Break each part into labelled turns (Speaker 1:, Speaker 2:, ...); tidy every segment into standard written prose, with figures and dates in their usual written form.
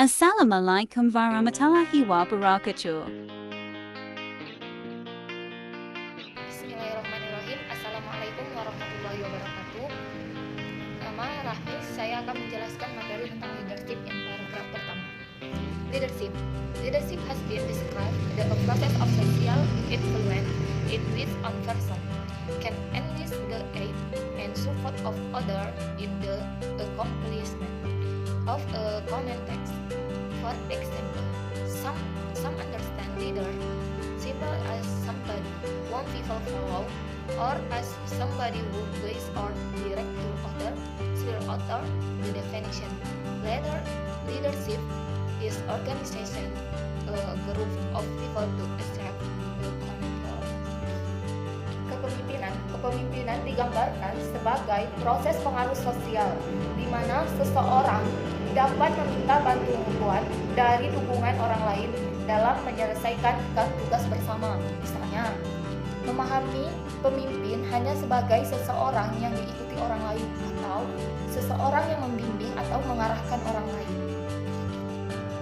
Speaker 1: Assalamualaikum warahmatullahi wabarakatuh.
Speaker 2: Bismillahirrahmanirrahim. Assalamualaikum warahmatullahi wabarakatuh. Nama Rahmi, saya akan menjelaskan materi tentang leadership yang paragraf pertama. Leadership. Leadership has been described as a process of social influence in which one person can enlist the aid and support of others in the accomplishment of a common task. For example, some understand leader simple as somebody whom people follow, or as somebody who guides or directs to other. Still other the definition. Leadership is organization, a group of people to achieve the common goal. Kepemimpinan digambarkan sebagai proses pengaruh sosial di mana seseorang dapat meminta bantuan dari dukungan orang lain dalam menyelesaikan tugas bersama. Misalnya, memahami pemimpin hanya sebagai seseorang yang diikuti orang lain atau seseorang yang membimbing atau mengarahkan orang lain.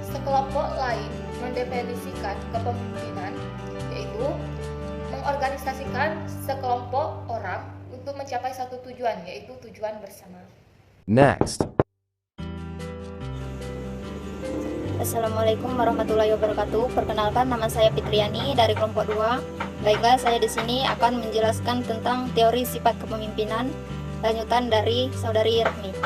Speaker 2: Sekelompok lain mendefinisikan kepemimpinan yaitu mengorganisasikan sekelompok orang untuk mencapai satu tujuan, yaitu tujuan bersama.
Speaker 3: Next.
Speaker 4: Assalamualaikum warahmatullahi wabarakatuh. Perkenalkan, nama saya Fitriani dari kelompok 2. Baiklah, saya di sini akan menjelaskan tentang teori sifat kepemimpinan lanjutan dari saudari Rahmi.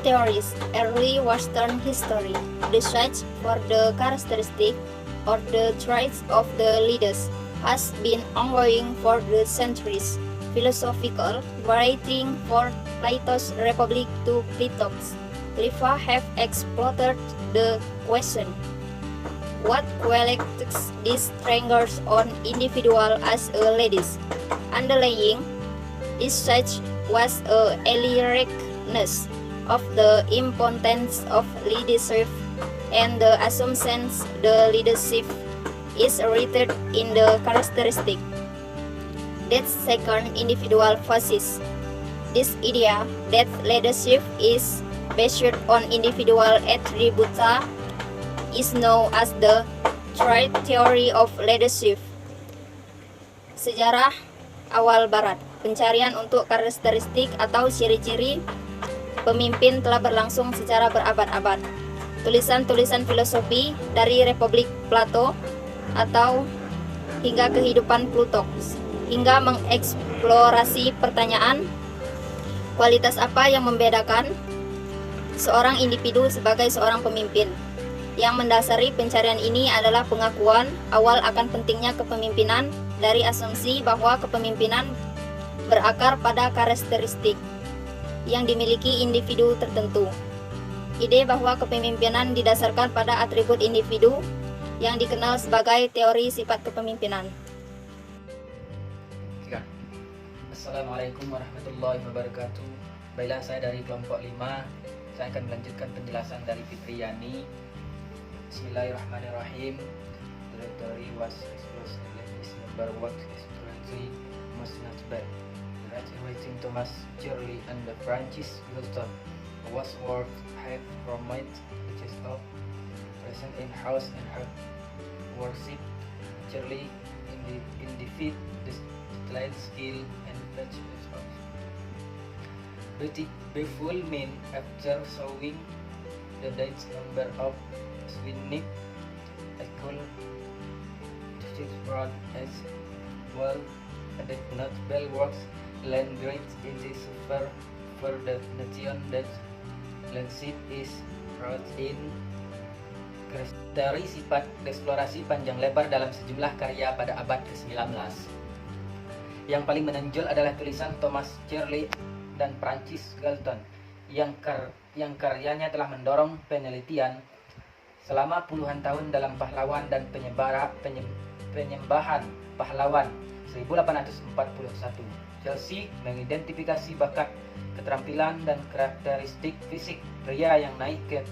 Speaker 4: Theories early Western history. The search for the characteristic or the traits of the leaders has been ongoing for the centuries. Philosophical writing for Plato's Republic to Critics have explored the question: what qualities distinguish an individual as a leader? Underlying this search was a awareness of the importance of leadership and the assumptions the leadership is rooted in the characteristic that second individual possesses. This idea that leadership is based on individual attributes is known as the trait theory of leadership. Sejarah awal Barat. Pencarian untuk karakteristik atau ciri-ciri pemimpin telah berlangsung secara berabad-abad. Tulisan-tulisan filosofi dari Republik Plato atau hingga kehidupan Plutarchus, hingga mengeksplorasi pertanyaan kualitas apa yang membedakan seorang individu sebagai seorang pemimpin. Yang mendasari pencarian ini adalah pengakuan awal akan pentingnya kepemimpinan dari asumsi bahwa kepemimpinan berakar pada karakteristik yang dimiliki individu tertentu. Ide bahwa kepemimpinan didasarkan pada atribut individu yang dikenal sebagai teori sifat kepemimpinan.
Speaker 5: Assalamualaikum warahmatullahi wabarakatuh. Baiklah, saya dari kelompok 5. Saya akan melanjutkan penjelasan dari Fitriani. Bismillahirrahmanirrahim. The theory was expressed in this number work currently most not bad. The writing Thomas Shirley and the Francis Galton was work have promoted the chest of present in house and have worship Shirley in defeat the talent skill and touch of Beautiful men after showing the date number of Swinnick equal to broad as well and not bell works land great in the super for the nation that landship is brought in. Dari sifat eksplorasi panjang lebar dalam sejumlah karya pada abad ke-19. Yang paling menonjol adalah tulisan Thomas Shirley dan Francis Galton yang karyanya telah mendorong penelitian selama puluhan tahun dalam pahlawan dan penyembahan pahlawan 1841. Chelsea mengidentifikasi bakat, keterampilan dan karakteristik fisik pria yang naik ke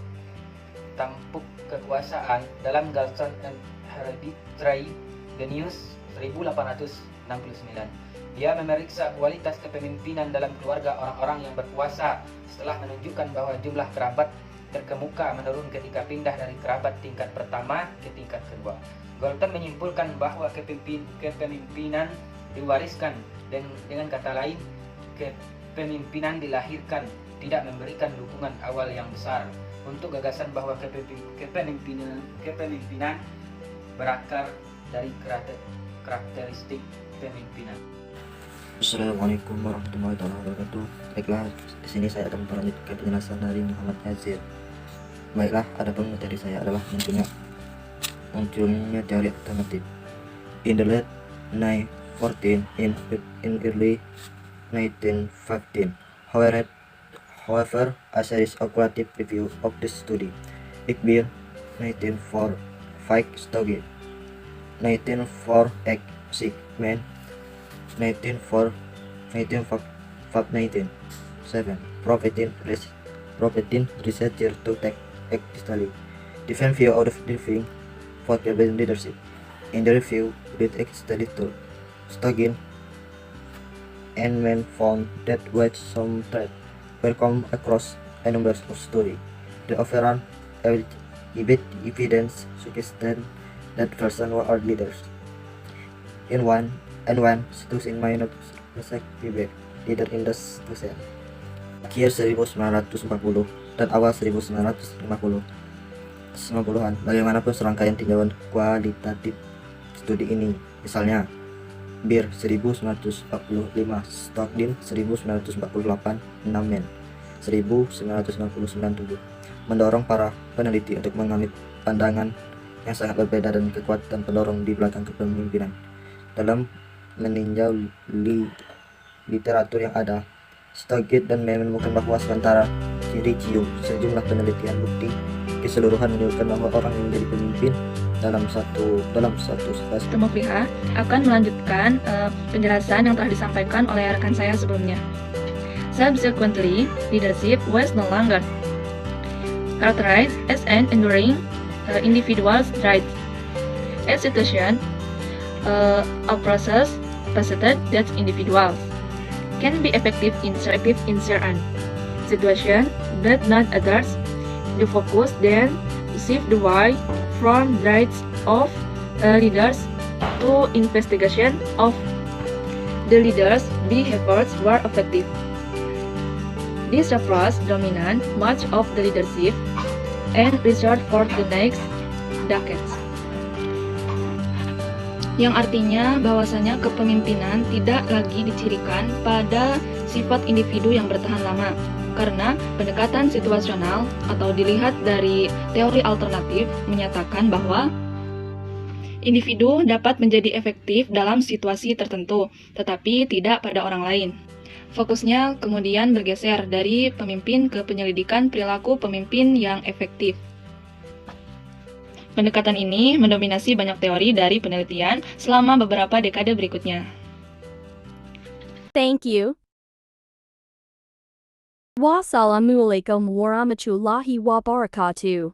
Speaker 5: tampuk kekuasaan dalam Galton and Hereditary Genius 1869. Dia memeriksa kualitas kepemimpinan dalam keluarga orang-orang yang berkuasa setelah menunjukkan bahwa jumlah kerabat terkemuka menurun ketika pindah dari kerabat tingkat pertama ke tingkat kedua. Galton menyimpulkan bahwa kepemimpinan diwariskan, dengan kata lain, kepemimpinan dilahirkan, tidak memberikan dukungan awal yang besar untuk gagasan bahwa kepemimpinan berakar dari karakteristik pemimpinan.
Speaker 3: Assalamualaikum warahmatullahi wabarakatuh. Baiklah, di sini saya akan melanjutkan penjelasan dari Muhammad Yazid. Baiklah, adapun materi saya adalah munculnya teori alternatif. In the late 1914 in early 1915, however, a series of qualitative review of this study, Iqbal 1945 Stogit 1946 Sigman 1997 providing researcher to take study different view of the living for cabin leadership. In the review, with study tool, Stogin and men found that while some threats were come across a number of stories, the overall evidence suggested that person were leaders. In one situation minor Quebec leader in the student. Akhir 1940 dan awal 1950-an, bagaimanapun serangkaian tinjauan kualitatif studi ini, misalnya Bir 1945, Stogin 1948, Namen 1999, mendorong para peneliti untuk mengambil pandangan yang sangat berbeda dan kekuatan pendorong di belakang kepemimpinan. Dalam meninjau literatur yang ada, Stogit dan Mann menemukan bahwa sementara ciri cium sejumlah penelitian bukti keseluruhan menunjukkan bahwa orang yang menjadi pemimpin dalam satu situasi.
Speaker 6: Mufliha akan melanjutkan penjelasan yang telah disampaikan oleh rekan saya sebelumnya. Subsequently, leadership was no longer characterized as an enduring individual's right. A situation, a process posited that individuals can be effective in certain situation, but not others. The focus then shift the way from the rights of leaders to investigation of the leaders' behaviors were effective. This approach dominated much of the leadership and research for the next decades. Yang artinya bahwasanya kepemimpinan tidak lagi dicirikan pada sifat individu yang bertahan lama, karena pendekatan situasional atau dilihat dari teori alternatif menyatakan bahwa individu dapat menjadi efektif dalam situasi tertentu, tetapi tidak pada orang lain. Fokusnya kemudian bergeser dari pemimpin ke penyelidikan perilaku pemimpin yang efektif. Pendekatan ini mendominasi banyak teori dari penelitian selama beberapa dekade berikutnya.
Speaker 1: Thank you. Wassalamualaikum warahmatullahi wabarakatuh.